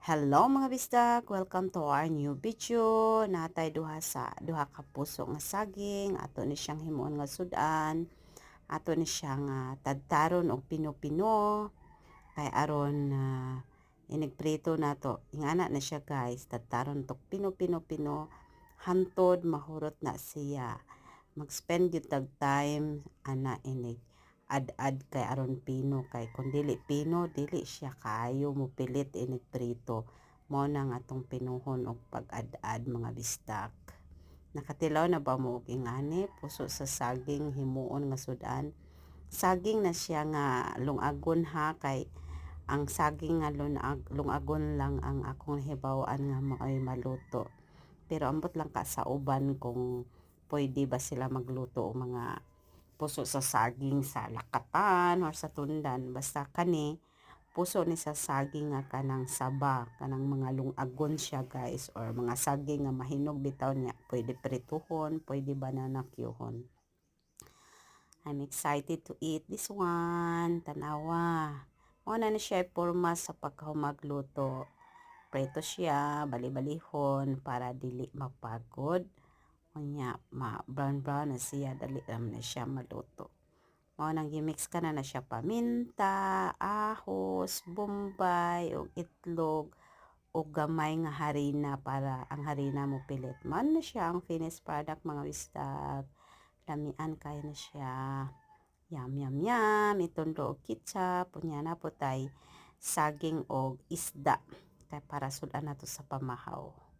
Hello mga bisdak, welcome to our new video. Natay duha ka puso nga saging, ato ni siyang himuon nga sudan, ato ni siyang tadtaron og pino-pino kay aron inigprito nato. Ingana na siya guys, tadtaron tok pino-pino hantod mahurot na siya. Mag-spend gyud tag time ana inig ad-ad kay aron pino kay kung dili pino dili siya kaayo mo pilit inig prito mo nang atong pinuhon og pag-ad-ad mga bistak. Nakatilaw na ba mo og ingani puso sa saging himuon nga sudan? Saging na siya nga lungagon ha kay ang saging nga lungagon lang ang akong hibaw-an nga maoy maluto. Pero ambot lang ka sa uban kung pwede ba sila magluto o mga puso sa saging sa lakatan or sa tundan. Basta kani, puso ni sa saging nga kanang saba, kanang mga lungagon siya guys, or mga saging nga mahinog bitaw niya. Pwede prituhon, pwede banana kyuhon. I'm excited to eat this one. Tanawa. Muna na siya porma sa pagkahumagluto. Preto siya, bali-balihon para dili mapagod. Kunya, brown na siya, dali naman na siya maluto. Mao nang gimix ka na siya paminta, ahos, bombay, o itlog, o gamay nga harina para ang harina mo pilit. Mao na siya ang finished product mga wisdag. Lamian kayo na siya. Yum, yum, yum. Itundo og ketchup. Punya na po tay saging og isda. Kaya para sudan na to sa pamahaw.